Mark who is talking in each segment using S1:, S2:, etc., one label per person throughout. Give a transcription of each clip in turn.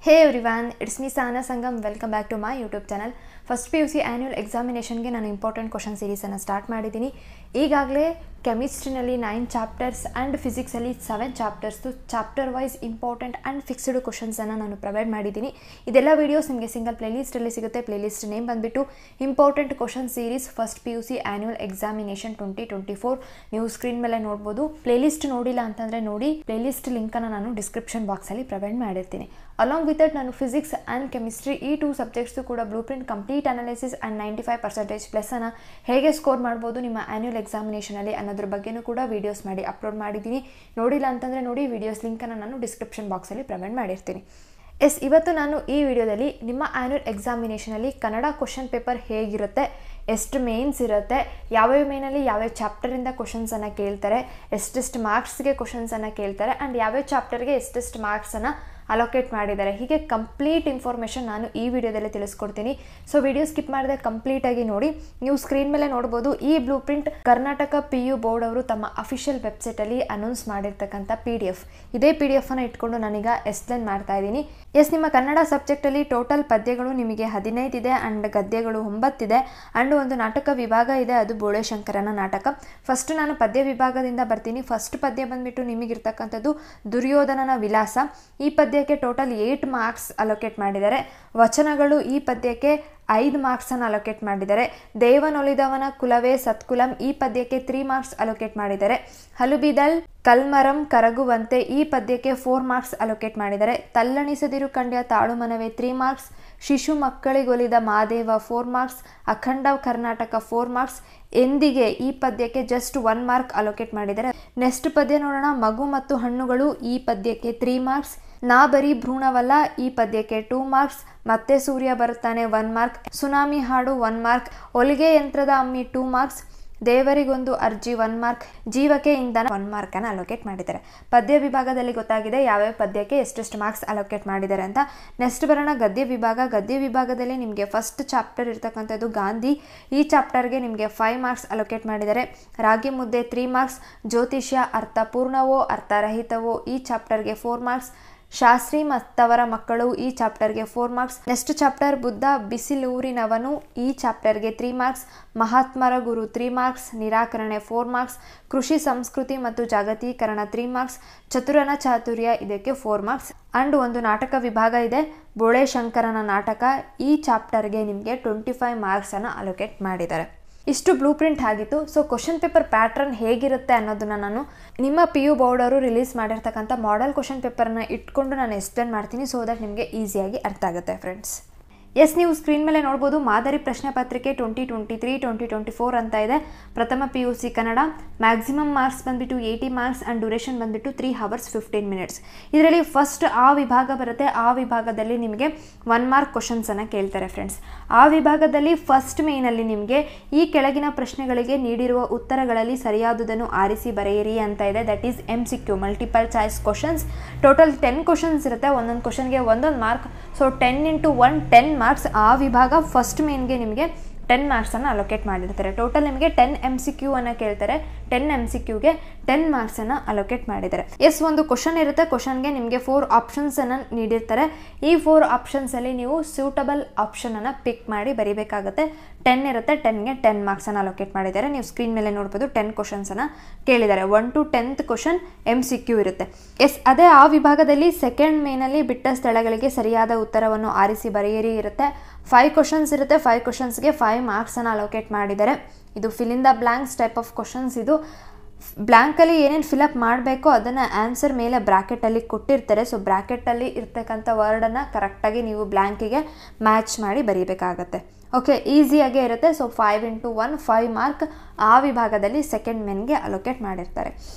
S1: Hey everyone, it's me Sana Sangam. Welcome back to my YouTube channel. First PUC annual ಎಕ್ಸಾಮಿನೇಷನ್ಗೆ ನಾನು important question ಸೀರೀಸನ್ನು start ಮಾಡಿದ್ದೀನಿ. ಈಗಾಗಲೇ ಕೆಮಿಸ್ಟ್ರಿನಲ್ಲಿ 9 ಚಾಪ್ಟರ್ಸ್ ಆ್ಯಂಡ್ ಫಿಸಿಕ್ಸಲ್ಲಿ 7 ಚಾಪ್ಟರ್ಸ್ದು chapter wise important and fixed ಕ್ವಶನ್ಸನ್ನು ನಾನು ಪ್ರೊವೈಡ್ ಮಾಡಿದ್ದೀನಿ. ಇದೆಲ್ಲ ವೀಡಿಯೋಸ್ ನಿಮಗೆ ಸಿಂಗಲ್ ಪ್ಲೇಲಿಸ್ಟಲ್ಲಿ ಸಿಗುತ್ತೆ. ಪ್ಲೇಲಿಸ್ಟ್ ನೇಮ್ ಬಂದುಬಿಟ್ಟು important question series first PUC annual examination 2024. ನೀವು ಸ್ಕ್ರೀನ್ ಮೇಲೆ ನೋಡ್ಬೋದು. ಪ್ಲೇಲಿಸ್ಟ್ ನೋಡಿಲ್ಲ ಅಂತಂದರೆ ನೋಡಿ, ಪ್ಲೇಲಿಸ್ಟ್ ಲಿಂಕನ್ನು ನಾನು ಡಿಸ್ಕ್ರಿಪ್ಷನ್ ಬಾಕ್ಸಲ್ಲಿ ಪ್ರೊವೈಡ್ ಮಾಡಿರ್ತೀನಿ. ಅಲಾಂಗ್ ವಿತ್ ದಟ್ ನಾನು ಫಿಸಿಕ್ಸ್ ಆ್ಯಂಡ್ ಕೆಮಿಸ್ಟ್ರಿ ಈ 2 ಸಬ್ಜೆಕ್ಟ್ಸು ಕೂಡ blue print complete analysis and 95% ಪ್ಲಸ್ಸನ್ನು ಹೇಗೆ ಸ್ಕೋರ್ ಮಾಡ್ಬೋದು ನಿಮ್ಮ ಆ್ಯನ್ಯುವಲ್ ಎಕ್ಸಾಮಿನೇಷನಲ್ಲಿ ಅನ್ನೋದ್ರ ಬಗ್ಗೆಯೂ ಕೂಡ ವೀಡಿಯೋಸ್ ಮಾಡಿ ಅಪ್ಲೋಡ್ ಮಾಡಿದ್ದೀನಿ. ನೋಡಿಲ್ಲ ಅಂತಂದರೆ ನೋಡಿ, ವೀಡಿಯೋಸ್ ಲಿಂಕನ್ನು ನಾನು ಡಿಸ್ಕ್ರಿಪ್ಷನ್ ಬಾಕ್ಸಲ್ಲಿ ಪ್ರೊವೈಡ್ ಮಾಡಿರ್ತೀನಿ. ಇವತ್ತು ನಾನು ಈ ವಿಡಿಯೋದಲ್ಲಿ ನಿಮ್ಮ ಆ್ಯನ್ಯುವಲ್ ಎಕ್ಸಾಮಿನೇಷನಲ್ಲಿ ಕನ್ನಡ ಕ್ವಶನ್ ಪೇಪರ್ ಹೇಗಿರುತ್ತೆ, ಎಷ್ಟು ಮೇನ್ಸ್ ಇರುತ್ತೆ, ಯಾವ್ಯಾವ ಮೇನಲ್ಲಿ ಯಾವ್ಯಾವ ಚಾಪ್ಟರಿಂದ ಕ್ವಶನ್ಸನ್ನು ಕೇಳ್ತಾರೆ, ಎಷ್ಟೆಷ್ಟು ಮಾರ್ಕ್ಸ್ಗೆ ಕ್ವಶನ್ಸನ್ನು ಕೇಳ್ತಾರೆ ಆ್ಯಂಡ್ ಯಾವ್ಯಾವ ಚಾಪ್ಟರ್ಗೆ ಎಷ್ಟೆಷ್ಟು ಮಾರ್ಕ್ಸನ್ನು ಅಲೋಕೇಟ್ ಮಾಡಿದ್ದಾರೆ, ಹೀಗೆ ಕಂಪ್ಲೀಟ್ ಇನ್ಫಾರ್ಮೇಷನ್ ನಾನು ಈ ವಿಡಿಯೋದಲ್ಲಿ ತಿಳಿಸ್ಕೊಡ್ತೀನಿ. ಸೊ ವಿಡಿಯೋ ಸ್ಕಿಪ್ ಮಾಡದೆ ಕಂಪ್ಲೀಟಾಗಿ ನೋಡಿ. ನೀವು ಸ್ಕ್ರೀನ್ ಮೇಲೆ ನೋಡ್ಬೋದು, ಈ blue print Karnataka PU board ಅವರು ತಮ್ಮ ಅಫಿಷಿಯಲ್ ವೆಬ್ಸೈಟಲ್ಲಿ ಅನೌನ್ಸ್ ಮಾಡಿರ್ತಕ್ಕಂಥ PDF. ಇದೇ PDF ಅನ್ನು ಇಟ್ಕೊಂಡು ನಾನೀಗ ಎಕ್ಸ್ಪ್ಲೇನ್ ಮಾಡ್ತಾ ಇದ್ದೀನಿ. ನಿಮ್ಮ ಕನ್ನಡ ಸಬ್ಜೆಕ್ಟಲ್ಲಿ ಟೋಟಲ್ ಪದ್ಯಗಳು ನಿಮಗೆ 15 ಇದೆ ಆ್ಯಂಡ್ ಗದ್ಯಗಳು 9 ಇದೆ ಆ್ಯಂಡ್ ಒಂದು ನಾಟಕ ವಿಭಾಗ ಇದೆ, ಅದು ಬೋಳೆಶಂಕರನ ನಾಟಕ. ಫಸ್ಟ್ ನಾನು ಪದ್ಯ ವಿಭಾಗದಿಂದ ಬರ್ತೀನಿ. ಫಸ್ಟ್ ಪದ್ಯ ಬಂದುಬಿಟ್ಟು ನಿಮಗಿರ್ತಕ್ಕಂಥದ್ದು ದುರ್ಯೋಧನನ ವಿಲಾಸ. ಈ ಪದ್ಯಕ್ಕೆ ಟೋಟಲ್ 8 ಮಾರ್ಕ್ಸ್ ಅಲೋಕೇಟ್ ಮಾಡಿದ್ದಾರೆ. ವಚನಗಳು ಈ ಪದ್ಯಕ್ಕೆ 5 ಮಾರ್ಕ್ಸನ್ನು ಅಲೋಕೇಟ್ ಮಾಡಿದ್ದಾರೆ. ದೇವನೊಲಿದವನ ಕುಲವೇ ಸತ್ಕುಲಂ ಈ ಪದ್ಯಕ್ಕೆ 3 ಮಾರ್ಕ್ಸ್ ಅಲೋಕೇಟ್ ಮಾಡಿದ್ದಾರೆ. ಹಲುಬಿದಲ್ ಕಲ್ಮರಂ ಕರಗುವಂತೆ ಈ ಪದ್ಯಕ್ಕೆ 4 ಮಾರ್ಕ್ಸ್ ಅಲೋಕೇಟ್ ಮಾಡಿದ್ದಾರೆ. ತಲ್ಲಣಿಸದಿರು ಕಂಡ್ಯ ತಾಳು ಮನವೇ 3 ಮಾರ್ಕ್ಸ್. ಶಿಶು ಮಕ್ಕಳಿಗೊಲಿದ ಮಾದೇವ 4 ಮಾರ್ಕ್ಸ್. ಅಖಂಡ ಕರ್ನಾಟಕ 4 ಮಾರ್ಕ್ಸ್. ಎಂದಿಗೆ ಈ ಪದ್ಯಕ್ಕೆ ಜಸ್ಟ್ 1 ಮಾರ್ಕ್ ಅಲೋಕೇಟ್ ಮಾಡಿದ್ದಾರೆ. ನೆಕ್ಸ್ಟ್ ಪದ್ಯ ನೋಡೋಣ. ಮಗು ಮತ್ತು ಹಣ್ಣುಗಳು ಈ ಪದ್ಯಕ್ಕೆ 3 ಮಾರ್ಕ್ಸ್. ನಾ ಬರೀ ಭ್ರೂಣವಲ್ಲ ಈ ಪದ್ಯಕ್ಕೆ 2 ಮಾರ್ಕ್ಸ್. ಮತ್ತೆ ಸೂರ್ಯ ಬರುತ್ತಾನೆ 1 ಮಾರ್ಕ್. ಸುನಾಮಿ ಹಾಡು 1 ಮಾರ್ಕ್. ಹೊಲಿಗೆ ಯಂತ್ರದ ಅಮ್ಮಿ 2 ಮಾರ್ಕ್ಸ್. ದೇವರಿಗೊಂದು ಅರ್ಜಿ 1 ಮಾರ್ಕ್. ಜೀವಕ್ಕೆ ಇಂಧನ 1 ಮಾರ್ಕನ್ನು ಅಲೋಕೇಟ್ ಮಾಡಿದ್ದಾರೆ. ಪದ್ಯ ವಿಭಾಗದಲ್ಲಿ ಗೊತ್ತಾಗಿದೆ ಯಾವ್ಯಾವ ಪದ್ಯಕ್ಕೆ ಎಷ್ಟೆಷ್ಟು ಮಾರ್ಕ್ಸ್ ಅಲೋಕೇಟ್ ಮಾಡಿದ್ದಾರೆ ಅಂತ. ನೆಕ್ಸ್ಟ್ ಬರೋಣ ಗದ್ಯ ವಿಭಾಗ. ಗದ್ಯ ವಿಭಾಗದಲ್ಲಿ ನಿಮಗೆ ಫಸ್ಟ್ ಚಾಪ್ಟರ್ ಇರ್ತಕ್ಕಂಥದ್ದು ಗಾಂಧಿ. ಈ ಚಾಪ್ಟರ್ಗೆ ನಿಮಗೆ 5 ಮಾರ್ಕ್ಸ್ ಅಲೋಕೇಟ್ ಮಾಡಿದ್ದಾರೆ. ರಾಗಿ ಮುದ್ದೆ 3 ಮಾರ್ಕ್ಸ್. ಜ್ಯೋತಿಷ್ಯ ಅರ್ಥಪೂರ್ಣವೋ ಅರ್ಥರಹಿತವೋ ಈ ಚಾಪ್ಟರ್ಗೆ 4 ಮಾರ್ಕ್ಸ್. ಶಾಸ್ತ್ರಿ ಮತ್ತವರ ಮಕ್ಕಳು ಈ ಚಾಪ್ಟರ್ಗೆ 4 ಮಾರ್ಕ್ಸ್. ನೆಕ್ಸ್ಟ್ ಚಾಪ್ಟರ್ ಬುದ್ಧ ಬಿಸಿಲೂರಿನವನು ಈ ಚಾಪ್ಟರ್ಗೆ 3 ಮಾರ್ಕ್ಸ್. ಮಹಾತ್ಮರ ಗುರು 3 ಮಾರ್ಕ್ಸ್. ನಿರಾಕರಣೆ 4 ಮಾರ್ಕ್ಸ್. ಕೃಷಿ ಸಂಸ್ಕೃತಿ ಮತ್ತು ಜಾಗತೀಕರಣ 3 ಮಾರ್ಕ್ಸ್. ಚತುರನ ಚಾತುರ್ಯ ಇದಕ್ಕೆ 4 ಮಾರ್ಕ್ಸ್. ಅಂಡ್ ಒಂದು ನಾಟಕ ವಿಭಾಗ ಇದೆ, ಬೋಳೆಶಂಕರನ ನಾಟಕ. ಈ ಚಾಪ್ಟರ್ಗೆ ನಿಮಗೆ 25 ಮಾರ್ಕ್ಸನ್ನು ಅಲೋಕೇಟ್ ಮಾಡಿದ್ದಾರೆ. ಇಷ್ಟು ಬ್ಲೂ ಪ್ರಿಂಟ್ ಆಗಿತ್ತು. ಸೊ ಕ್ವಶನ್ ಪೇಪರ್ ಪ್ಯಾಟ್ರನ್ ಹೇಗಿರುತ್ತೆ ಅನ್ನೋದನ್ನು ನಾನು ನಿಮ್ಮ PU ಬೋರ್ಡ್ ಅವರು ರಿಲೀಸ್ ಮಾಡಿರ್ತಕ್ಕಂಥ ಮಾಡೆಲ್ ಕ್ವಶನ್ ಪೇಪರ್ನ ಇಟ್ಕೊಂಡು ನಾನು ಎಕ್ಸ್ಪ್ಲೇನ್ ಮಾಡ್ತೀನಿ, ಸೊ ದಟ್ ನಿಮಗೆ ಈಸಿಯಾಗಿ ಅರ್ಥ ಆಗುತ್ತೆ ಫ್ರೆಂಡ್ಸ್. ನೀವು ಸ್ಕ್ರೀನ್ ಮೇಲೆ ನೋಡ್ಬೋದು, ಮಾದರಿ ಪ್ರಶ್ನೆ ಪತ್ರಿಕೆ 2023-2024 ಅಂತ ಇದೆ. ಪ್ರಥಮ PUC ಕನ್ನಡ. ಮ್ಯಾಕ್ಸಿಮಮ್ ಮಾರ್ಕ್ಸ್ ಬಂದುಬಿಟ್ಟು 80 ಮಾರ್ಕ್ಸ್ ಆ್ಯಂಡ್ ಡ್ಯೂರೇಷನ್ ಬಂದುಬಿಟ್ಟು 3 hours 15 minutes. ಇದರಲ್ಲಿ ಫಸ್ಟ್ ಆ ವಿಭಾಗ ಬರುತ್ತೆ. ಆ ವಿಭಾಗದಲ್ಲಿ ನಿಮಗೆ 1 ಮಾರ್ಕ್ ಕ್ವಶನ್ಸನ್ನು ಕೇಳ್ತಾರೆ ಫ್ರೆಂಡ್ಸ್. ಆ ವಿಭಾಗದಲ್ಲಿ ಫಸ್ಟ್ ಮೇನಲ್ಲಿ ನಿಮಗೆ ಈ ಕೆಳಗಿನ ಪ್ರಶ್ನೆಗಳಿಗೆ ನೀಡಿರುವ ಉತ್ತರಗಳಲ್ಲಿ ಸರಿಯಾದುದನ್ನು ಆರಿಸಿ ಬರೆಯಿರಿ ಅಂತ ಇದೆ. That is MCQ, multiple choice questions. Total 10 questions ಇರುತ್ತೆ. ಒಂದೊಂದು ಕ್ವಶನ್ಗೆ 1 ಮಾರ್ಕ್. So 10 × 1 10 marks. ಆ ವಿಭಾಗ ಫಸ್ಟ್ ಮೇನ್ಗೆ ನಿಮಗೆ 10 ಮಾರ್ಕ್ಸನ್ನು ಅಲೋಕೇಟ್ ಮಾಡಿರ್ತಾರೆ. ಟೋಟಲ್ ನಿಮಗೆ 10 MCQ ಅನ್ನು ಕೇಳ್ತಾರೆ. 10 MCQಗೆ 10 ಮಾರ್ಕ್ಸನ್ನು ಅಲೋಕೇಟ್ ಮಾಡಿದ್ದಾರೆ. ಒಂದು ಕ್ವಶನ್ ಇರುತ್ತೆ. ಕ್ವಶನ್ಗೆ ನಿಮಗೆ 4 ಆಪ್ಷನ್ಸನ್ನು ನೀಡಿರ್ತಾರೆ. ಈ 4 ಆಪ್ಷನ್ಸಲ್ಲಿ ನೀವು ಸೂಟಬಲ್ ಆಪ್ಷನನ್ನು ಪಿಕ್ ಮಾಡಿ ಬರೀಬೇಕಾಗುತ್ತೆ. 10 ಇರುತ್ತೆ. 10ಗೆ 10 ಮಾರ್ಕ್ಸನ್ನು ಅಲೋಕೇಟ್ ಮಾಡಿದ್ದಾರೆ. ನೀವು ಸ್ಕ್ರೀನ್ ಮೇಲೆ ನೋಡ್ಬೋದು 10 ಕ್ವಶನ್ಸನ್ನು ಕೇಳಿದ್ದಾರೆ. 1 to 10th ಕ್ವಶನ್ MCQ ಇರುತ್ತೆ. ಅದೇ ಆ ವಿಭಾಗದಲ್ಲಿ ಸೆಕೆಂಡ್ ಮೇನಲ್ಲಿ ಬಿಟ್ಟ ಸ್ಥಳಗಳಿಗೆ ಸರಿಯಾದ ಉತ್ತರವನ್ನು ಆರಿಸಿ ಬರೆಯಿರಿ ಇರುತ್ತೆ. 5 ಕ್ವಶನ್ಸ್ ಇರುತ್ತೆ. 5 ಕ್ವಶನ್ಸ್ಗೆ 5 ಮಾರ್ಕ್ಸನ್ನು ಅಲೋಕೇಟ್ ಮಾಡಿದ್ದಾರೆ. ಇದು fill in the blanks type of questions. ಇದು ಬ್ಲ್ಯಾಂಕಲ್ಲಿ ಏನೇನು ಫಿಲಪ್ ಮಾಡಬೇಕೋ ಅದನ್ನು ಆನ್ಸರ್ ಮೇಲೆ ಬ್ರ್ಯಾಕೆಟಲ್ಲಿ ಕೊಟ್ಟಿರ್ತಾರೆ. ಸೊ ಬ್ರ್ಯಾಕೆಟಲ್ಲಿ ಇರ್ತಕ್ಕಂಥ ವರ್ಡನ್ನು ಕರೆಕ್ಟಾಗಿ ನೀವು ಬ್ಲ್ಯಾಂಕಿಗೆ ಮ್ಯಾಚ್ ಮಾಡಿ ಬರೀಬೇಕಾಗತ್ತೆ. ಓಕೆ, ಈಸಿಯಾಗೇ ಇರುತ್ತೆ. ಸೊ 5 × 1 5 ಮಾರ್ಕ್ ಆ ವಿಭಾಗದಲ್ಲಿ ಸೆಕೆಂಡ್ ಮೇನ್ಗೆ ಅಲೋಕೇಟ್ ಮಾಡಿರ್ತಾರೆ.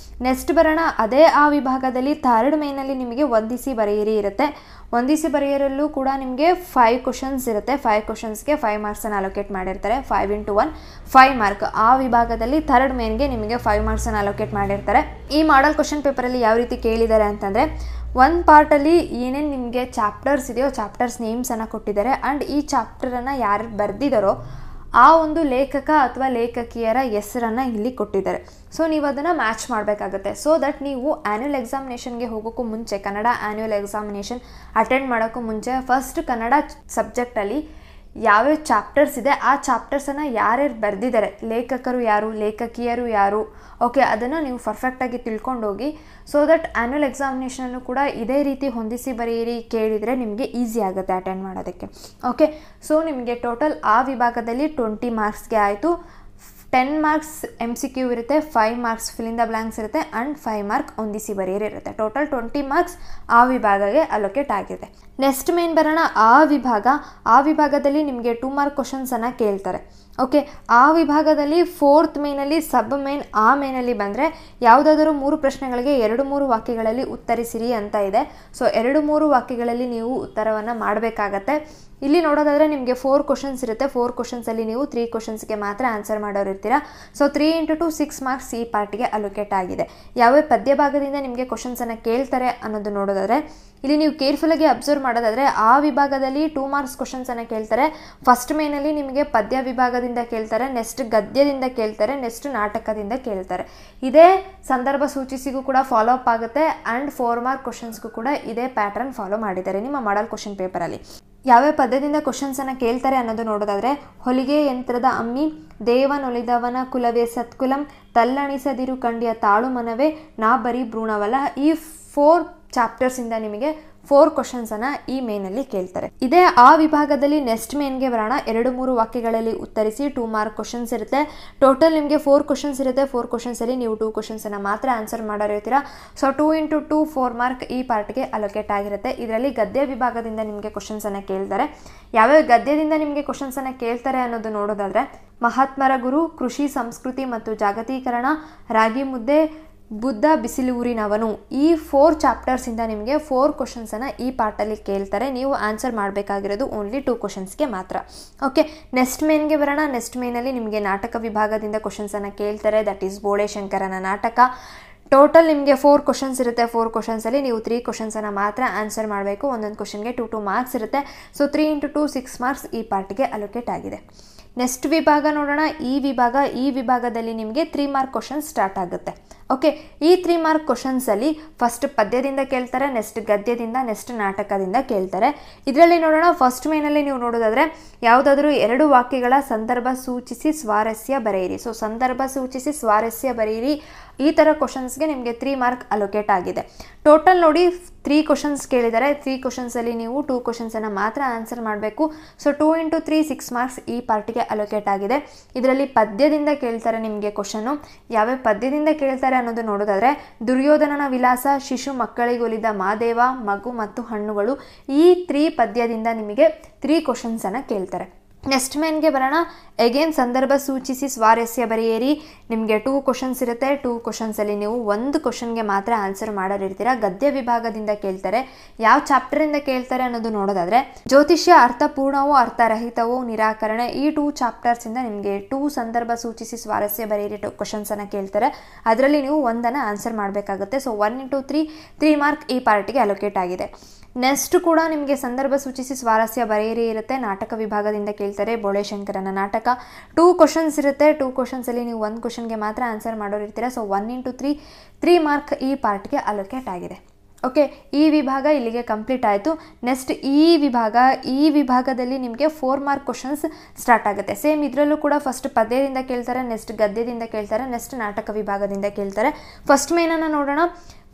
S1: ನೆಕ್ಸ್ಟ್ ಬರೋಣ. ಅದೇ ಆ ವಿಭಾಗದಲ್ಲಿ ಥರ್ಡ್ ಮೇನಲ್ಲಿ ನಿಮಗೆ ಹೊಂದಿಸಿ ಬರೆಯಿರಿ ಇರುತ್ತೆ. ಹೊಂದಿಸಿ ಬರೆಯರಲ್ಲೂ ಕೂಡ ನಿಮಗೆ 5 ಕ್ವಶನ್ಸ್ ಇರುತ್ತೆ. 5 ಕ್ವಶನ್ಸ್ಗೆ 5 ಮಾರ್ಕ್ಸನ್ನು ಅಲೋಕೇಟ್ ಮಾಡಿರ್ತಾರೆ. 5 × 1 5 ಮಾರ್ಕ್. ಆ ವಿಭಾಗದಲ್ಲಿ ಥರ್ಡ್ ಮೇನ್ಗೆ ನಿಮಗೆ 5 ಮಾರ್ಕ್ಸನ್ನು ಅಲೋಕೇಟ್ ಮಾಡಿರ್ತಾರೆ. ಈ ಮಾಡೆಲ್ ಕ್ವಶನ್ ಪೇಪರಲ್ಲಿ ಯಾವ ರೀತಿ ಕೇಳಿದ್ದಾರೆ ಅಂತಂದರೆ, ಒಂದು ಪಾರ್ಟಲ್ಲಿ ಏನೇನು ನಿಮಗೆ ಚಾಪ್ಟರ್ಸ್ ಇದೆಯೋ ಚಾಪ್ಟರ್ಸ್ ನೇಮ್ಸನ್ನು ಕೊಟ್ಟಿದ್ದಾರೆ ಆ್ಯಂಡ್ ಈ ಚಾಪ್ಟರನ್ನು ಯಾರು ಬರೆದಿದ್ದಾರೋ ಆ ಒಂದು ಲೇಖಕ ಅಥವಾ ಲೇಖಕಿಯರ ಹೆಸರನ್ನು ಇಲ್ಲಿ ಕೊಟ್ಟಿದ್ದಾರೆ. ಸೊ ನೀವು ಅದನ್ನು ಮ್ಯಾಚ್ ಮಾಡಬೇಕಾಗುತ್ತೆ. ಸೊ ದಟ್ ನೀವು ಆ್ಯನ್ಯುವಲ್ ಎಕ್ಸಾಮಿನೇಷನ್ಗೆ ಹೋಗೋಕ್ಕೂ ಮುಂಚೆ, ಕನ್ನಡ ಆ್ಯನ್ಯುವಲ್ ಎಕ್ಸಾಮಿನೇಷನ್ ಅಟೆಂಡ್ ಮಾಡೋಕ್ಕೂ ಮುಂಚೆ ಫಸ್ಟ್ ಕನ್ನಡ ಸಬ್ಜೆಕ್ಟಲ್ಲಿ ಯಾವ್ಯಾವ ಚಾಪ್ಟರ್ಸ್ ಇದೆ ಆ ಚಾಪ್ಟರ್ಸನ್ನು ಯಾರ್ಯಾರು ಬರೆದಿದ್ದಾರೆ, ಲೇಖಕರು ಯಾರು, ಲೇಖಕಿಯರು ಯಾರು, ಓಕೆ, ಅದನ್ನು ನೀವು ಪರ್ಫೆಕ್ಟಾಗಿ ತಿಳ್ಕೊಂಡೋಗಿ. ಸೊ ದಟ್ ಆ್ಯನ್ಯುವಲ್ ಎಕ್ಸಾಮಿನೇಷನಲ್ಲೂ ಕೂಡ ಇದೇ ರೀತಿ ಹೊಂದಿಸಿ ಬರೆಯಿರಿ ಕೇಳಿದರೆ ನಿಮಗೆ ಈಸಿ ಆಗುತ್ತೆ ಅಟೆಂಡ್ ಮಾಡೋದಕ್ಕೆ. ಓಕೆ, ಸೊ ನಿಮಗೆ ಟೋಟಲ್ ಆ ವಿಭಾಗದಲ್ಲಿ 20 ಮಾರ್ಕ್ಸ್ಗೆ ಆಯಿತು. 10 ಮಾರ್ಕ್ಸ್ MCQ ಇರುತ್ತೆ, 5 marks fill in the blanks ಇರುತ್ತೆ ಆ್ಯಂಡ್ 5 ಮಾರ್ಕ್ ಹೊಂದಿಸಿ ಬರೆಯಿರಿ ಇರುತ್ತೆ. ಟೋಟಲ್ 20 ಮಾರ್ಕ್ಸ್ ಆ ವಿಭಾಗಕ್ಕೆ ಅಲೋಕೇಟ್ ಆಗಿದೆ. ನೆಕ್ಸ್ಟ್ ಮೇನ್ ಬರೋಣ ಆ ವಿಭಾಗದಲ್ಲಿ ನಿಮಗೆ 2 ಮಾರ್ಕ್ ಕ್ವಶನ್ಸನ್ನು ಕೇಳ್ತಾರೆ. ಓಕೆ, ಆ ವಿಭಾಗದಲ್ಲಿ 4th ಮೇನಲ್ಲಿ ಸಬ್ ಮೇನ್ ಆ ಮೇನಲ್ಲಿ ಬಂದರೆ ಯಾವುದಾದರೂ 3 ಪ್ರಶ್ನೆಗಳಿಗೆ 2-3 ವಾಕ್ಯಗಳಲ್ಲಿ ಉತ್ತರಿಸಿರಿ ಅಂತ ಇದೆ. ಸೊ 2-3 ವಾಕ್ಯಗಳಲ್ಲಿ ನೀವು ಉತ್ತರವನ್ನು ಮಾಡಬೇಕಾಗತ್ತೆ. ಇಲ್ಲಿ ನೋಡೋದಾದರೆ ನಿಮಗೆ 4 ಕ್ವಶನ್ಸ್ ಇರುತ್ತೆ. 4 ಕ್ವಶನ್ಸಲ್ಲಿ ನೀವು 3 ಕ್ವಶನ್ಸ್ಗೆ ಮಾತ್ರ ಆನ್ಸರ್ ಮಾಡೋರು ಇರ್ತೀರಾ. ಸೊ 3 × 2 6 ಮಾರ್ಕ್ಸ್ ಈ ಪಾರ್ಟಿಗೆ ಅಲೋಕೇಟ್ ಆಗಿದೆ. ಯಾವ ಪದ್ಯ ಭಾಗದಿಂದ ನಿಮಗೆ ಕ್ವಶನ್ಸನ್ನು ಕೇಳ್ತಾರೆ ಅನ್ನೋದು ನೋಡೋದಾದರೆ ಇಲ್ಲಿ ನೀವು ಕೇರ್ಫುಲ್ಲಾಗಿ ಅಬ್ಸರ್ವ್ ಮಾಡೋದಾದರೆ ಆ ವಿಭಾಗದಲ್ಲಿ 2 ಮಾರ್ಕ್ಸ್ ಕ್ವಶನ್ಸನ್ನು ಕೇಳ್ತಾರೆ. ಫಸ್ಟ್ ಮೇನಲ್ಲಿ ನಿಮಗೆ ಪದ್ಯ ವಿಭಾಗದಿಂದ ಕೇಳ್ತಾರೆ, ನೆಕ್ಸ್ಟ್ ಗದ್ಯದಿಂದ ಕೇಳ್ತಾರೆ, ನೆಕ್ಸ್ಟ್ ನಾಟಕದಿಂದ ಕೇಳ್ತಾರೆ. ಇದೇ ಸಂದರ್ಭ ಸೂಚಿಸಿಗೂ ಕೂಡ ಫಾಲೋ ಅಪ್ ಆಗುತ್ತೆ ಆ್ಯಂಡ್ 4 ಮಾರ್ಕ್ ಕ್ವಶನ್ಸ್ಗೂ ಕೂಡ ಇದೇ ಪ್ಯಾಟ್ರನ್ ಫಾಲೋ ಮಾಡಿದ್ದಾರೆ ನಿಮ್ಮ ಮಾಡಲ್ ಕ್ವಶನ್ ಪೇಪರಲ್ಲಿ. ಯಾವ್ಯಾವ ಪದ್ಯದಿಂದ ಕ್ವಶನ್ಸನ್ನು ಕೇಳ್ತಾರೆ ಅನ್ನೋದು ನೋಡೋದಾದರೆ ಹೊಲಿಗೆ ಯಂತ್ರದ ಅಮ್ಮಿ, ದೇವನೊಲಿದವನ ಕುಲವೇ ಸತ್ಕುಲಂ, ತಲ್ಲಣಿಸದಿರು ಕಂಡಿಯ ತಾಳು ಮನವೇ, ನಾ ಬರೀ ಭ್ರೂಣವಲ್ಲ. ಈ 4 ಚಾಪ್ಟರ್ಸಿಂದ ನಿಮಗೆ 4 ಕ್ವಶನ್ಸನ್ನು ಈ ಮೇನಲ್ಲಿ ಕೇಳ್ತಾರೆ. ಇದೇ ಆ ವಿಭಾಗದಲ್ಲಿ ನೆಕ್ಸ್ಟ್ ಮೇನ್ಗೆ ಬರೋಣ. 2-3 ವಾಕ್ಯಗಳಲ್ಲಿ ಉತ್ತರಿಸಿ 2 ಮಾರ್ಕ್ ಕ್ವಶನ್ಸ್ ಇರುತ್ತೆ. ಟೋಟಲ್ ನಿಮಗೆ 4 ಕ್ವಶನ್ಸ್ ಇರುತ್ತೆ. 4 ಕ್ವಶನ್ಸಲ್ಲಿ ನೀವು 2 ಕ್ವಶನ್ಸನ್ನು ಮಾತ್ರ ಆನ್ಸರ್ ಮಾಡೋರಿರ್ತೀರಾ. ಸೊ 2 × 2 4 ಮಾರ್ಕ್ ಈ ಪಾರ್ಟ್ಗೆ ಅಲೋಕೇಟ್ ಆಗಿರುತ್ತೆ. ಇದರಲ್ಲಿ ಗದ್ಯ ವಿಭಾಗದಿಂದ ನಿಮಗೆ ಕ್ವಶನ್ಸನ್ನು ಕೇಳ್ತಾರೆ. ಯಾವ್ಯಾವ ಗದ್ಯದಿಂದ ನಿಮಗೆ ಕ್ವಶನ್ಸನ್ನು ಕೇಳ್ತಾರೆ ಅನ್ನೋದು ನೋಡೋದಾದರೆ ಮಹಾತ್ಮರ ಗುರು, ಕೃಷಿ ಸಂಸ್ಕೃತಿ ಮತ್ತು ಜಾಗತೀಕರಣ, ರಾಗಿ ಮುದ್ದೆ, ಬುದ್ಧ ಬಿಸಿಲೂರಿನವನು. ಈ 4 ಚಾಪ್ಟರ್ಸಿಂದ ನಿಮಗೆ 4 ಕ್ವಶನ್ಸನ್ನು ಈ ಪಾರ್ಟಲ್ಲಿ ಕೇಳ್ತಾರೆ. ನೀವು ಆನ್ಸರ್ ಮಾಡಬೇಕಾಗಿರೋದು ಓನ್ಲಿ 2 ಕ್ವಶನ್ಸ್ಗೆ ಮಾತ್ರ. ಓಕೆ, ನೆಕ್ಸ್ಟ್ ಮೇನ್ಗೆ ಬರೋಣ. ನೆಕ್ಸ್ಟ್ ಮೇನಲ್ಲಿ ನಿಮಗೆ ನಾಟಕ ವಿಭಾಗದಿಂದ ಕ್ವಶನ್ಸನ್ನು ಕೇಳ್ತಾರೆ. ದಟ್ ಈಸ್ ಬೋಳೆ ಶಂಕರನ ನಾಟಕ. ಟೋಟಲ್ ನಿಮಗೆ 4 ಕ್ವಶನ್ಸ್ ಇರುತ್ತೆ. 4 ಕ್ವಶನ್ಸಲ್ಲಿ ನೀವು 3 ಕ್ವಶನ್ಸನ್ನು ಮಾತ್ರ ಆನ್ಸರ್ ಮಾಡಬೇಕು. ಒಂದೊಂದು ಕ್ವಶನ್ಗೆ 2 ಮಾರ್ಕ್ಸ್ ಇರುತ್ತೆ. ಸೊ 3 × 2 6 ಮಾರ್ಕ್ಸ್ ಈ ಪಾರ್ಟಿಗೆ ಅಲೋಕೇಟ್ ಆಗಿದೆ. ನೆಕ್ಸ್ಟ್ ವಿಭಾಗ ನೋಡೋಣ. ಈ ವಿಭಾಗದಲ್ಲಿ ನಿಮಗೆ 3 ಮಾರ್ಕ್ ಕ್ವಶನ್ಸ್ ಸ್ಟಾರ್ಟ್ ಆಗುತ್ತೆ. ಓಕೆ, ಈ 3 ಮಾರ್ಕ್ ಕ್ವಶನ್ಸಲ್ಲಿ ಫಸ್ಟ್ ಪದ್ಯದಿಂದ ಕೇಳ್ತಾರೆ, ನೆಕ್ಸ್ಟ್ ಗದ್ಯದಿಂದ, ನೆಕ್ಸ್ಟ್ ನಾಟಕದಿಂದ ಕೇಳ್ತಾರೆ. ಇದರಲ್ಲಿ ನೋಡೋಣ. ಫಸ್ಟ್ ಮೇನಲ್ಲಿ ನೀವು ನೋಡೋದಾದರೆ ಯಾವುದಾದ್ರೂ 2 ವಾಕ್ಯಗಳ ಸಂದರ್ಭ ಸೂಚಿಸಿ ಸ್ವಾರಸ್ಯ ಬರೆಯಿರಿ. ಸೊ ಸಂದರ್ಭ ಸೂಚಿಸಿ ಸ್ವಾರಸ್ಯ ಬರೆಯಿರಿ. ಈ ಥರ ಕ್ವಶನ್ಸ್ಗೆ ನಿಮಗೆ 3 ಮಾರ್ಕ್ ಅಲೋಕೇಟ್ ಆಗಿದೆ. ಟೋಟಲ್ ನೋಡಿ 3 ಕ್ವಶನ್ಸ್ ಕೇಳಿದ್ದಾರೆ. 3 ಕ್ವಶನ್ಸಲ್ಲಿ ನೀವು 2 ಕ್ವಶನ್ಸನ್ನು ಮಾತ್ರ ಆನ್ಸರ್ ಮಾಡಬೇಕು. ಸೊ 2 × 3 6 ಮಾರ್ಕ್ಸ್ ಈ ಪಾರ್ಟಿಗೆ ಅಲೋಕೇಟ್ ಆಗಿದೆ. ಇದರಲ್ಲಿ ಪದ್ಯದಿಂದ ಕೇಳ್ತಾರೆ ನಿಮಗೆ ಕ್ವಶನ್ನು. ಯಾವ್ಯಾವ ಪದ್ಯದಿಂದ ಕೇಳ್ತಾರೆ ಅನ್ನೋದು ನೋಡೋದಾದರೆ ದುರ್ಯೋಧನನ ವಿಲಾಸ, ಶಿಶು ಮಕ್ಕಳಿಗೊಲಿದ ಮಾದೇವ, ಮಗು ಮತ್ತು ಹಣ್ಣುಗಳು. ಈ 3 ಪದ್ಯದಿಂದ ನಿಮಗೆ 3 ಕ್ವಶನ್ಸನ್ನು ಕೇಳ್ತಾರೆ. ನೆಕ್ಸ್ಟ್ ಮೇನ್ಗೆ ಬರೋಣ. ಅಗೇನ್ ಸಂದರ್ಭ ಸೂಚಿಸಿ ಸ್ವಾರಸ್ಯ ಬರೆಯಿರಿ. ನಿಮಗೆ 2 ಕ್ವಶನ್ಸ್ ಇರುತ್ತೆ. 2 ಕ್ವಶನ್ಸಲ್ಲಿ ನೀವು 1 ಕ್ವಶನ್ಗೆ ಮಾತ್ರ ಆನ್ಸರ್ ಮಾಡೋರಿರ್ತೀರ. ಗದ್ಯ ವಿಭಾಗದಿಂದ ಕೇಳ್ತಾರೆ. ಯಾವ ಚಾಪ್ಟರಿಂದ ಕೇಳ್ತಾರೆ ಅನ್ನೋದು ನೋಡೋದಾದರೆ ಜ್ಯೋತಿಷ್ಯ ಅರ್ಥಪೂರ್ಣವೋ ಅರ್ಥರಹಿತವೋ ನಿರಾಕರಣೆ. ಈ 2 ಚಾಪ್ಟರ್ಸಿಂದ ನಿಮಗೆ 2 ಸಂದರ್ಭ ಸೂಚಿಸಿ ಸ್ವಾರಸ್ಯ ಬರೆಯಿರಿ 2 ಕ್ವಶನ್ಸನ್ನು ಕೇಳ್ತಾರೆ. ಅದರಲ್ಲಿ ನೀವು 1ಅನ್ನು ಆನ್ಸರ್ ಮಾಡಬೇಕಾಗುತ್ತೆ. ಸೊ 1 × 3 ಮಾರ್ಕ್ ಈ ಪಾರ್ಟಿಗೆ ಅಲೋಕೇಟ್ ಆಗಿದೆ. ನೆಕ್ಸ್ಟ್ ಕೂಡ ನಿಮಗೆ ಸಂದರ್ಭ ಸೂಚಿಸಿ ಸ್ವಾರಸ್ಯ ಬರೆಯಿರಿ ಇರುತ್ತೆ. ನಾಟಕ ವಿಭಾಗದಿಂದ ಕೇಳ್ತಾರೆ. ಬೋಳೆ ಶಂಕರನ ನಾಟಕ. 2 ಕ್ವಶನ್ಸ್ ಇರುತ್ತೆ. 2 ಕ್ವಶನ್ಸಲ್ಲಿ ನೀವು 1 ಕ್ವಶನ್ಗೆ ಮಾತ್ರ ಆನ್ಸರ್ ಮಾಡೋರಿರ್ತೀರ. ಸೊ 1 × 3 ಮಾರ್ಕ್ ಈ ಪಾರ್ಟ್ಗೆ ಅಲೋಕೇಟ್ ಆಗಿದೆ. ಓಕೆ, ಈ ವಿಭಾಗ ಇಲ್ಲಿಗೆ ಕಂಪ್ಲೀಟ್ ಆಯಿತು. ನೆಕ್ಸ್ಟ್ ಈ ವಿಭಾಗದಲ್ಲಿ ನಿಮಗೆ 4 ಮಾರ್ಕ್ ಕ್ವಶನ್ಸ್ ಸ್ಟಾರ್ಟ್ ಆಗುತ್ತೆ. ಸೇಮ್ ಇದರಲ್ಲೂ ಕೂಡ ಫಸ್ಟ್ ಪದ್ಯದಿಂದ ಕೇಳ್ತಾರೆ, ನೆಕ್ಸ್ಟ್ ಗದ್ಯದಿಂದ ಕೇಳ್ತಾರೆ, ನೆಕ್ಸ್ಟ್ ನಾಟಕ ವಿಭಾಗದಿಂದ ಕೇಳ್ತಾರೆ. ಫಸ್ಟ್ ಮೇನನ್ನು ನೋಡೋಣ.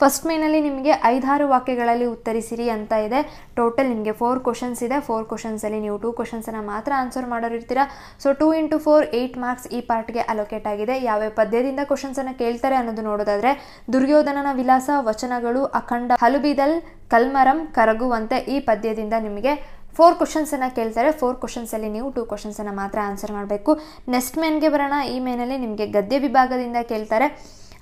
S1: ಫಸ್ಟ್ ಮೇನಲ್ಲಿ ನಿಮಗೆ 5-6 ವಾಕ್ಯಗಳಲ್ಲಿ ಉತ್ತರಿಸಿರಿ ಅಂತ ಇದೆ. ಟೋಟಲ್ ನಿಮಗೆ 4 ಕ್ವಶನ್ಸ್ ಇದೆ. 4 ಕ್ವಶನ್ಸಲ್ಲಿ ನೀವು 2 ಕ್ವಶನ್ಸನ್ನು ಮಾತ್ರ ಆನ್ಸರ್ ಮಾಡೋರಿರ್ತೀರ. ಸೊ 2 × 4 8 ಮಾರ್ಕ್ಸ್ ಈ ಪಾರ್ಟ್ಗೆ ಅಲೋಕೇಟ್ ಆಗಿದೆ. ಯಾವ್ಯಾವ ಪದ್ಯದಿಂದ ಕ್ವಶನ್ಸನ್ನು ಕೇಳ್ತಾರೆ ಅನ್ನೋದು ನೋಡೋದಾದರೆ ದುರ್ಯೋಧನನ ವಿಲಾಸ, ವಚನಗಳು, ಅಖಂಡ, ಹಲುಬಿದಲ್, ಕಲ್ಮರಂ, ಕರಗುವಂತೆ. ಈ ಪದ್ಯದಿಂದ ನಿಮಗೆ 4 ಕ್ವಶನ್ಸನ್ನು ಕೇಳ್ತಾರೆ. 4 ಕ್ವಶನ್ಸಲ್ಲಿ ನೀವು 2 ಕ್ವಶನ್ಸನ್ನು ಮಾತ್ರ ಆನ್ಸರ್ ಮಾಡಬೇಕು. ನೆಕ್ಸ್ಟ್ ಮೇನ್ಗೆ ಬರೋಣ. ಈ ಮೇನಲ್ಲಿ ನಿಮಗೆ ಗದ್ಯ ವಿಭಾಗದಿಂದ ಕೇಳ್ತಾರೆ.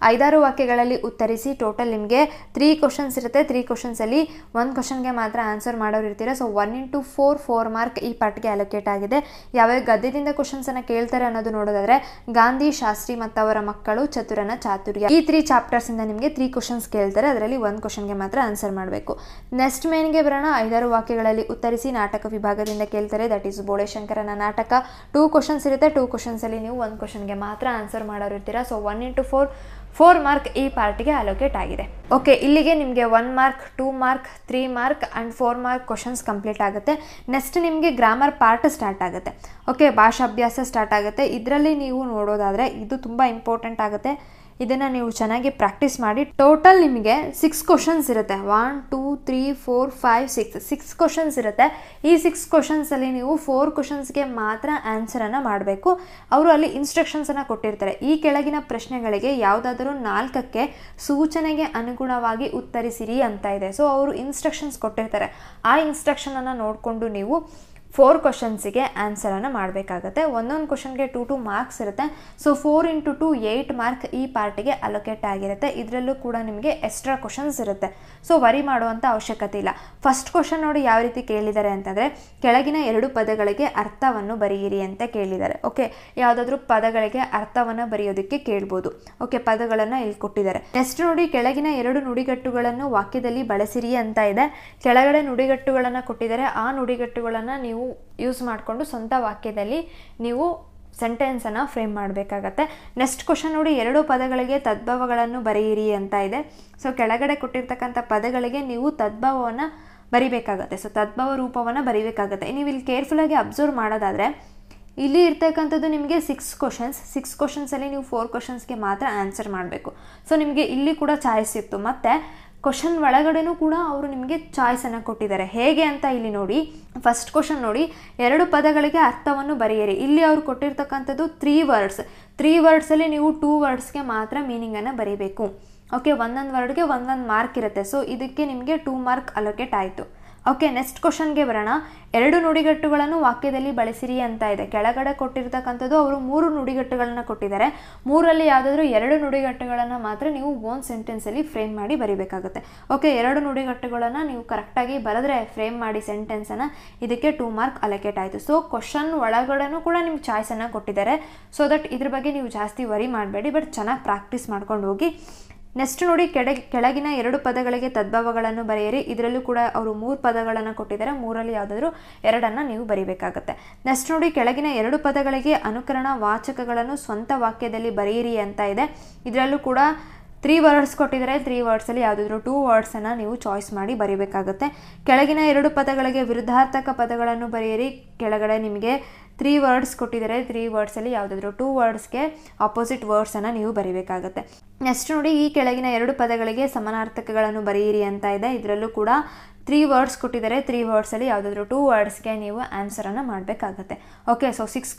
S1: 5 ವಾಕ್ಯಗಳಲ್ಲಿ ಉತ್ತರಿಸಿ. ಟೋಟಲ್ ನಿಮಗೆ 3 ಕ್ವಶನ್ಸ್ ಇರುತ್ತೆ. 3 ಕ್ವಶನ್ಸಲ್ಲಿ 1 ಕ್ವಶನ್ಗೆ ಮಾತ್ರ ಆನ್ಸರ್ ಮಾಡೋರು ಇರ್ತೀರ. ಸೊ 1 × 4 ಮಾರ್ಕ್ ಈ ಪಾರ್ಟ್ಗೆ ಅಲೋಕೇಟ್ ಆಗಿದೆ. ಯಾವ್ಯಾವ ಗದ್ಯದಿಂದ ಕ್ವಶನ್ಸನ್ನು ಕೇಳ್ತಾರೆ ಅನ್ನೋದು ನೋಡೋದಾದರೆ ಗಾಂಧಿ, ಶಾಸ್ತ್ರಿ ಮತ್ತು ಅವರ ಮಕ್ಕಳು, ಚತುರನ ಚಾತುರ್ಯ, ಈ 3 ಚಾಪ್ಟರ್ಸಿಂದ ನಿಮಗೆ 3 ಕ್ವಶನ್ಸ್ ಕೇಳ್ತಾರೆ. ಅದರಲ್ಲಿ 1 ಕ್ವಶನ್ಗೆ ಮಾತ್ರ ಆನ್ಸರ್ ಮಾಡಬೇಕು. ನೆಕ್ಸ್ಟ್ ಮೇನ್ಗೆ ಬರೋಣ. 5 ವಾಕ್ಯಗಳಲ್ಲಿ ಉತ್ತರಿಸಿ. ನಾಟಕ ವಿಭಾಗದಿಂದ ಕೇಳ್ತಾರೆ. ದಟ್ ಈಸ್ ಬೋಳೆಶಂಕರನ ನಾಟಕ. 2 ಕ್ವಶನ್ಸ್ ಇರುತ್ತೆ. 2 ಕ್ವಶನ್ಸಲ್ಲಿ ನೀವು 1 ಕ್ವಶನ್ಗೆ ಮಾತ್ರ ಆನ್ಸರ್ ಮಾಡೋರು ಇರ್ತೀರಾ. ಸೊ 1 × 4 ಮಾರ್ಕ್ ಈ ಪಾರ್ಟಿಗೆ ಅಲೋಕೇಟ್ ಆಗಿದೆ. ಓಕೆ, ಇಲ್ಲಿಗೆ ನಿಮಗೆ 1 mark, 2 mark, 3 mark and 4 mark questions complete ಆಗುತ್ತೆ. ನೆಕ್ಸ್ಟ್ ನಿಮಗೆ ಗ್ರಾಮರ್ ಪಾರ್ಟ್ ಸ್ಟಾರ್ಟ್ ಆಗುತ್ತೆ. ಓಕೆ, ಭಾಷಾಭ್ಯಾಸ ಸ್ಟಾರ್ಟ್ ಆಗುತ್ತೆ. ಇದರಲ್ಲಿ ನೀವು ನೋಡೋದಾದರೆ ಇದು ತುಂಬ ಇಂಪಾರ್ಟೆಂಟ್ ಆಗುತ್ತೆ. ಇದನ್ನು ನೀವು ಚೆನ್ನಾಗಿ ಪ್ರಾಕ್ಟೀಸ್ ಮಾಡಿ. ಟೋಟಲ್ ನಿಮಗೆ 6 ಕ್ವಶನ್ಸ್ ಇರುತ್ತೆ. 1 2 3 4 5 6 ಕ್ವಶನ್ಸ್ ಇರುತ್ತೆ. ಈ 6 ಕ್ವಶನ್ಸಲ್ಲಿ ನೀವು 4 ಕ್ವಶನ್ಸ್ಗೆ ಮಾತ್ರ ಆನ್ಸರನ್ನು ಮಾಡಬೇಕು. ಅವರು ಅಲ್ಲಿ ಇನ್ಸ್ಟ್ರಕ್ಷನ್ಸನ್ನು ಕೊಟ್ಟಿರ್ತಾರೆ. ಈ ಕೆಳಗಿನ ಪ್ರಶ್ನೆಗಳಿಗೆ ಯಾವುದಾದರೂ 4ಕ್ಕೆ ಸೂಚನೆಗೆ ಅನುಗುಣವಾಗಿ ಉತ್ತರಿಸಿರಿ ಅಂತ ಇದೆ. ಸೊ ಅವರು ಇನ್ಸ್ಟ್ರಕ್ಷನ್ಸ್ ಕೊಟ್ಟಿರ್ತಾರೆ. ಆ ಇನ್ಸ್ಟ್ರಕ್ಷನನ್ನು ನೋಡಿಕೊಂಡು ನೀವು 4 ಕ್ವಶನ್ಸಿಗೆ ಆನ್ಸರನ್ನು ಮಾಡಬೇಕಾಗತ್ತೆ. ಒಂದೊಂದು ಕ್ವಶನ್ಗೆ 2 ಮಾರ್ಕ್ಸ್ ಇರುತ್ತೆ. ಸೊ 4 × 2 8 ಮಾರ್ಕ್ ಈ ಪಾರ್ಟಿಗೆ ಅಲೋಕೇಟ್ ಆಗಿರುತ್ತೆ. ಇದರಲ್ಲೂ ಕೂಡ ನಿಮಗೆ ಎಕ್ಸ್ಟ್ರಾ ಕ್ವಶನ್ಸ್ ಇರುತ್ತೆ. ಸೊ ವರಿ ಮಾಡುವಂಥ ಅವಶ್ಯಕತೆ ಇಲ್ಲ. ಫಸ್ಟ್ ಕ್ವಶನ್ ನೋಡಿ ಯಾವ ರೀತಿ ಕೇಳಿದ್ದಾರೆ ಅಂತಂದರೆ, ಕೆಳಗಿನ 2 ಪದಗಳಿಗೆ ಅರ್ಥವನ್ನು ಬರೆಯಿರಿ ಅಂತ ಕೇಳಿದ್ದಾರೆ. ಓಕೆ, ಯಾವುದಾದ್ರೂ ಪದಗಳಿಗೆ ಅರ್ಥವನ್ನು ಬರೆಯೋದಕ್ಕೆ ಕೇಳ್ಬೋದು. ಓಕೆ, ಪದಗಳನ್ನು ಇಲ್ಲಿ ಕೊಟ್ಟಿದ್ದಾರೆ. ನೆಕ್ಸ್ಟ್ ನೋಡಿ, ಕೆಳಗಿನ 2 ನುಡಿಗಟ್ಟುಗಳನ್ನು ವಾಕ್ಯದಲ್ಲಿ ಬಳಸಿರಿ ಅಂತ ಇದೆ. ಕೆಳಗಡೆ ನುಡಿಗಟ್ಟುಗಳನ್ನು ಕೊಟ್ಟಿದ್ದಾರೆ. ಆ ನುಡಿಗಟ್ಟುಗಳನ್ನು ನೀವು ಯೂಸ್ ಮಾಡಿಕೊಂಡು ಸ್ವಂತ ವಾಕ್ಯದಲ್ಲಿ ನೀವು ಸೆಂಟೆನ್ಸನ್ನು ಫ್ರೇಮ್ ಮಾಡಬೇಕಾಗತ್ತೆ. ನೆಕ್ಸ್ಟ್ ಕ್ವಶನ್ ನೋಡಿ, 2 ಪದಗಳಿಗೆ ತದ್ಭವಗಳನ್ನು ಬರೆಯಿರಿ ಅಂತ ಇದೆ. ಸೊ ಕೆಳಗಡೆ ಕೊಟ್ಟಿರ್ತಕ್ಕಂಥ ಪದಗಳಿಗೆ ನೀವು ತದ್ಭವವನ್ನು ಬರಿಬೇಕಾಗತ್ತೆ. ಸೊ ತದ್ಭವ ರೂಪವನ್ನು ಬರಿಬೇಕಾಗತ್ತೆ. ನೀವು ಇಲ್ಲಿ ಕೇರ್ಫುಲ್ಲಾಗಿ ಅಬ್ಸರ್ವ್ ಮಾಡೋದಾದರೆ ಇಲ್ಲಿ ಇರ್ತಕ್ಕಂಥದ್ದು ನಿಮಗೆ 6 ಕ್ವಶನ್ಸಲ್ಲಿ ನೀವು 4 ಕ್ವಶನ್ಸ್ಗೆ ಮಾತ್ರ ಆನ್ಸರ್ ಮಾಡಬೇಕು. ಸೊ ನಿಮಗೆ ಇಲ್ಲಿ ಕೂಡ ಚಾಯ್ಸ್ ಇತ್ತು. ಮತ್ತು ಕ್ವಶನ್ ಒಳಗಡೆನೂ ಕೂಡ ಅವರು ನಿಮಗೆ ಚಾಯ್ಸನ್ನು ಕೊಟ್ಟಿದ್ದಾರೆ. ಹೇಗೆ ಅಂತ ಇಲ್ಲಿ ನೋಡಿ. ಫಸ್ಟ್ ಕ್ವಶನ್ ನೋಡಿ, 2 ಪದಗಳಿಗೆ ಅರ್ಥವನ್ನು ಬರೆಯಿರಿ. ಇಲ್ಲಿ ಅವರು ಕೊಟ್ಟಿರ್ತಕ್ಕಂಥದ್ದು 3 ವರ್ಡ್ಸ್. 3 ವರ್ಡ್ಸಲ್ಲಿ ನೀವು 2 ವರ್ಡ್ಸ್ಗೆ ಮಾತ್ರ ಮೀನಿಂಗನ್ನು ಬರೀಬೇಕು. ಓಕೆ, ಒಂದೊಂದು ವರ್ಡ್ಗೆ ಒಂದೊಂದು ಮಾರ್ಕ್ ಇರುತ್ತೆ. ಸೊ ಇದಕ್ಕೆ ನಿಮಗೆ 2 ಮಾರ್ಕ್ ಅಲೋಕೇಟ್ ಆಯಿತು. ಓಕೆ, ನೆಕ್ಸ್ಟ್ ಕ್ವಶನ್ಗೆ ಬರೋಣ. 2 ನುಡಿಗಟ್ಟುಗಳನ್ನು ವಾಕ್ಯದಲ್ಲಿ ಬಳಸಿರಿ ಅಂತ ಇದೆ. ಕೆಳಗಡೆ ಕೊಟ್ಟಿರ್ತಕ್ಕಂಥದ್ದು ಅವರು 3 ನುಡಿಗಟ್ಟುಗಳನ್ನು ಕೊಟ್ಟಿದ್ದಾರೆ. 3ರಲ್ಲಿ ಯಾವುದಾದ್ರೂ 2 ನುಡಿಗಟ್ಟುಗಳನ್ನು ಮಾತ್ರ ನೀವು ಓನ್ ಸೆಂಟೆನ್ಸಲ್ಲಿ ಫ್ರೇಮ್ ಮಾಡಿ ಬರೀಬೇಕಾಗುತ್ತೆ. ಓಕೆ, 2 ನುಡಿಗಟ್ಟುಗಳನ್ನು ನೀವು ಕರೆಕ್ಟಾಗಿ ಬರೆದ್ರೆ ಫ್ರೇಮ್ ಮಾಡಿ ಸೆಂಟೆನ್ಸನ್ನು, ಇದಕ್ಕೆ 2 ಮಾರ್ಕ್ ಅಲೋಕೇಟ್ ಆಯಿತು. ಸೊ ಕ್ವಶನ್ ಒಳಗಡೆನೂ ಕೂಡ ನಿಮ್ಗೆ ಚಾಯ್ಸನ್ನು ಕೊಟ್ಟಿದ್ದಾರೆ. ಸೊ ದಟ್ ಇದ್ರ ಬಗ್ಗೆ ನೀವು ಜಾಸ್ತಿ ವರಿ ಮಾಡಬೇಡಿ, ಬಟ್ ಚೆನ್ನಾಗಿ ಪ್ರಾಕ್ಟೀಸ್ ಮಾಡ್ಕೊಂಡು ಹೋಗಿ. ನೆಕ್ಸ್ಟ್ ನೋಡಿ, ಕೆಳಗಿನ 2 ಪದಗಳಿಗೆ ತದ್ಭವಗಳನ್ನು ಬರೆಯಿರಿ. ಇದರಲ್ಲೂ ಕೂಡ ಅವರು 3 ಪದಗಳನ್ನು ಕೊಟ್ಟಿದ್ದಾರೆ. 3ರಲ್ಲಿ ಯಾವುದಾದ್ರೂ 2ಅನ್ನು ನೀವು ಬರೀಬೇಕಾಗತ್ತೆ. ನೆಕ್ಸ್ಟ್ ನೋಡಿ, ಕೆಳಗಿನ 2 ಪದಗಳಿಗೆ ಅನುಕರಣ ವಾಚಕಗಳನ್ನು ಸ್ವಂತ ವಾಕ್ಯದಲ್ಲಿ ಬರೆಯಿರಿ ಅಂತ ಇದೆ. ಇದರಲ್ಲೂ ಕೂಡ 3 ವರ್ಡ್ಸ್ ಕೊಟ್ಟಿದ್ದಾರೆ. 3 ವರ್ಡ್ಸಲ್ಲಿ ಯಾವುದಾದ್ರೂ 2 ವರ್ಡ್ಸನ್ನು ನೀವು ಚಾಯ್ಸ್ ಮಾಡಿ ಬರೀಬೇಕಾಗುತ್ತೆ. ಕೆಳಗಿನ 2 ಪದಗಳಿಗೆ ವಿರುದ್ಧಾರ್ಥಕ ಪದಗಳನ್ನು ಬರೆಯಿರಿ. ಕೆಳಗಡೆ ನಿಮಗೆ 3 ವರ್ಡ್ಸ್ ಕೊಟ್ಟಿದ್ದಾರೆ. 3 ವರ್ಡ್ಸಲ್ಲಿ ಯಾವುದಾದ್ರೂ 2 ವರ್ಡ್ಸ್ಗೆ ಆಪೋಸಿಟ್ ವರ್ಡ್ಸನ್ನು ನೀವು ಬರೀಬೇಕಾಗತ್ತೆ. ನೆಕ್ಸ್ಟ್ ನೋಡಿ, ಈ ಕೆಳಗಿನ 2 ಪದಗಳಿಗೆ ಸಮಾನಾರ್ಥಕಗಳನ್ನು ಬರೆಯಿರಿ ಅಂತ ಇದೆ. ಇದರಲ್ಲೂ ಕೂಡ 3 ವರ್ಡ್ಸ್ ಕೊಟ್ಟಿದ್ದಾರೆ. 3 ವರ್ಡ್ಸಲ್ಲಿ ಯಾವುದಾದ್ರೂ 2 ವರ್ಡ್ಸ್ಗೆ ನೀವು ಆನ್ಸರನ್ನು ಮಾಡಬೇಕಾಗತ್ತೆ. ಓಕೆ, ಸೊ 6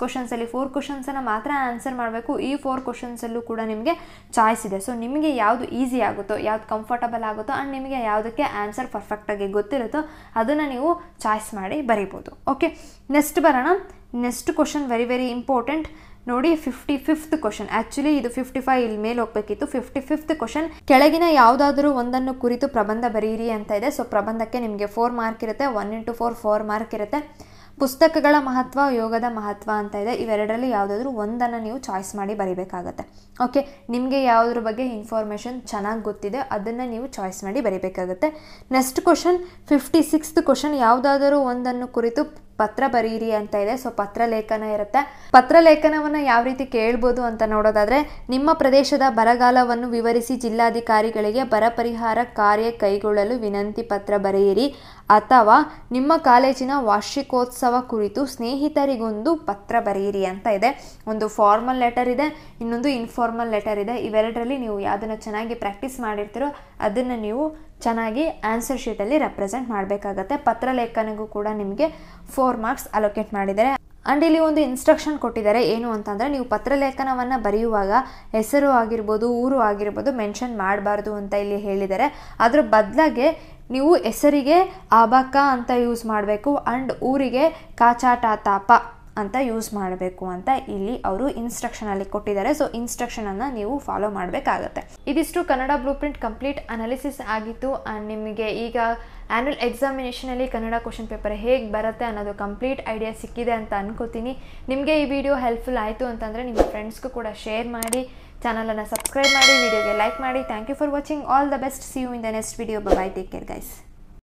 S1: ಕ್ವಶನ್ಸಲ್ಲಿ 4 ಕ್ವಶನ್ಸನ್ನು ಮಾತ್ರ ಆನ್ಸರ್ ಮಾಡಬೇಕು. ಈ 4 ಕ್ವಶನ್ಸಲ್ಲೂ ಕೂಡ ನಿಮಗೆ ಚಾಯ್ಸ್ ಇದೆ. ಸೊ ನಿಮಗೆ ಯಾವುದು ಈಸಿ ಆಗುತ್ತೋ, ಯಾವ್ದು ಕಂಫರ್ಟಬಲ್ ಆಗುತ್ತೋ ಆ್ಯಂಡ್ ನಿಮಗೆ ಯಾವುದಕ್ಕೆ ಆನ್ಸರ್ ಪರ್ಫೆಕ್ಟಾಗಿ ಗೊತ್ತಿರುತ್ತೋ ಅದನ್ನು ನೀವು ಚಾಯ್ಸ್ ಮಾಡಿ ಬರೀಬೋದು. ಓಕೆ, ನೆಕ್ಸ್ಟ್ ಬರೋಣ. Next question very very important ನೋಡಿ. 55th question. ಆ್ಯಕ್ಚುಲಿ ಇದು 55 ಇಲ್ಲಿ ಮೇಲೆ ಹೋಗಬೇಕಿತ್ತು. 55th ಕ್ವಶನ್, ಕೆಳಗಿನ ಯಾವುದಾದ್ರೂ ಒಂದನ್ನು ಕುರಿತು ಪ್ರಬಂಧ ಬರೆಯಿರಿ ಅಂತ ಇದೆ. ಸೊ ಪ್ರಬಂಧಕ್ಕೆ ನಿಮಗೆ 4 ಮಾರ್ಕ್ ಇರುತ್ತೆ. 1 × 4 ಮಾರ್ಕ್ ಇರುತ್ತೆ. ಪುಸ್ತಕಗಳ ಮಹತ್ವ, ಯೋಗದ ಮಹತ್ವ ಅಂತ ಇದೆ. ಇವೆರಡರಲ್ಲಿ ಯಾವುದಾದ್ರೂ ಒಂದನ್ನು ನೀವು ಚಾಯ್ಸ್ ಮಾಡಿ ಬರೀಬೇಕಾಗತ್ತೆ. ಓಕೆ, ನಿಮಗೆ ಯಾವುದ್ರ ಬಗ್ಗೆ ಇನ್ಫಾರ್ಮೇಷನ್ ಚೆನ್ನಾಗಿ ಗೊತ್ತಿದೆ ಅದನ್ನು ನೀವು ಚಾಯ್ಸ್ ಮಾಡಿ ಬರೀಬೇಕಾಗತ್ತೆ. ನೆಕ್ಸ್ಟ್ ಕ್ವಶನ್ 56th ಕ್ವಶನ್, ಯಾವುದಾದರೂ ಒಂದನ್ನು ಕುರಿತು ಪತ್ರ ಬರೀರಿ ಅಂತ ಇದೆ. ಸೊ ಪತ್ರ ಲೇಖನ ಇರುತ್ತೆ. ಪತ್ರ ಲೇಖನವನ್ನು ಯಾವ ರೀತಿ ಕೇಳ್ಬೋದು ಅಂತ ನೋಡೋದಾದರೆ, ನಿಮ್ಮ ಪ್ರದೇಶದ ಬರಗಾಲವನ್ನು ವಿವರಿಸಿ ಜಿಲ್ಲಾಧಿಕಾರಿಗಳಿಗೆ ಬರ ಪರಿಹಾರ ಕಾರ್ಯ ಕೈಗೊಳ್ಳಲು ವಿನಂತಿ ಪತ್ರ ಬರೆಯಿರಿ. ಅಥವಾ ನಿಮ್ಮ ಕಾಲೇಜಿನ ವಾರ್ಷಿಕೋತ್ಸವ ಕುರಿತು ಸ್ನೇಹಿತರಿಗೊಂದು ಪತ್ರ ಬರೆಯಿರಿ ಅಂತ ಇದೆ. ಒಂದು ಫಾರ್ಮಲ್ ಲೆಟರ್ ಇದೆ, ಇನ್ನೊಂದು ಇನ್ಫಾರ್ಮಲ್ ಲೆಟರ್ ಇದೆ. ಇವೆರಡರಲ್ಲಿ ನೀವು ಯಾವುದನ್ನು ಚೆನ್ನಾಗಿ ಪ್ರಾಕ್ಟೀಸ್ ಮಾಡಿರ್ತೀರೋ ಅದನ್ನು ನೀವು ಚೆನ್ನಾಗಿ ಆನ್ಸರ್ ಶೀಟಲ್ಲಿ ರೆಪ್ರೆಸೆಂಟ್ ಮಾಡಬೇಕಾಗತ್ತೆ. ಪತ್ರ ಲೇಖನಗೂ ಕೂಡ ನಿಮಗೆ 4 ಮಾರ್ಕ್ಸ್ ಅಲೋಕೇಟ್ ಮಾಡಿದ್ದಾರೆ. ಆ್ಯಂಡ್ ಇಲ್ಲಿ ಒಂದು ಇನ್ಸ್ಟ್ರಕ್ಷನ್ ಕೊಟ್ಟಿದ್ದಾರೆ. ಏನು ಅಂತಂದರೆ, ನೀವು ಪತ್ರಲೇಖನವನ್ನು ಬರೆಯುವಾಗ ಹೆಸರು ಆಗಿರ್ಬೋದು, ಊರು ಆಗಿರ್ಬೋದು ಮೆನ್ಷನ್ ಮಾಡಬಾರ್ದು ಅಂತ ಇಲ್ಲಿ ಹೇಳಿದ್ದಾರೆ. ಅದ್ರ ಬದಲಾಗೆ ನೀವು ಹೆಸರಿಗೆ ಅಬಕ ಅಂತ ಯೂಸ್ ಮಾಡಬೇಕು ಆ್ಯಂಡ್ ಊರಿಗೆ ಕಾಚಾಟ ತಾಪ ಅಂತ ಯೂಸ್ ಮಾಡಬೇಕು ಅಂತ ಇಲ್ಲಿ ಅವರು ಇನ್ಸ್ಟ್ರಕ್ಷನಲ್ಲಿ ಕೊಟ್ಟಿದ್ದಾರೆ. ಸೊ ಇನ್ಸ್ಟ್ರಕ್ಷನನ್ನು ನೀವು ಫಾಲೋ ಮಾಡಬೇಕಾಗತ್ತೆ. ಇದಿಷ್ಟು Kannada blue print complete analysis ಆಗಿತ್ತು. ಆ್ಯಂಡ್ ನಿಮಗೆ ಈಗ ಆ್ಯನ್ಯುವಲ್ ಎಕ್ಸಾಮಿನೇಷನಲ್ಲಿ ಕನ್ನಡ ಕ್ವಶನ್ ಪೇಪರ್ ಹೇಗೆ ಬರುತ್ತೆ ಅನ್ನೋದು ಕಂಪ್ಲೀಟ್ ಐಡಿಯಾ ಸಿಕ್ಕಿದೆ ಅಂತ ಅನ್ಕೋತೀನಿ. ನಿಮಗೆ ಈ ವಿಡಿಯೋ ಹೆಲ್ಪ್ಫುಲ್ ಆಯಿತು ಅಂತಂದರೆ ನಿಮ್ಮ ಫ್ರೆಂಡ್ಸ್ಗೂ ಕೂಡ ಶೇರ್ ಮಾಡಿ, ಚಾನಲನ್ನು ಸಬ್ಸ್ಕ್ರೈಬ್ ಮಾಡಿ, ವಿಡಿಯೋಗೆ ಲೈಕ್ ಮಾಡಿ. Thank you for watching. All the best. See you in the next video. Bye. Take care guys.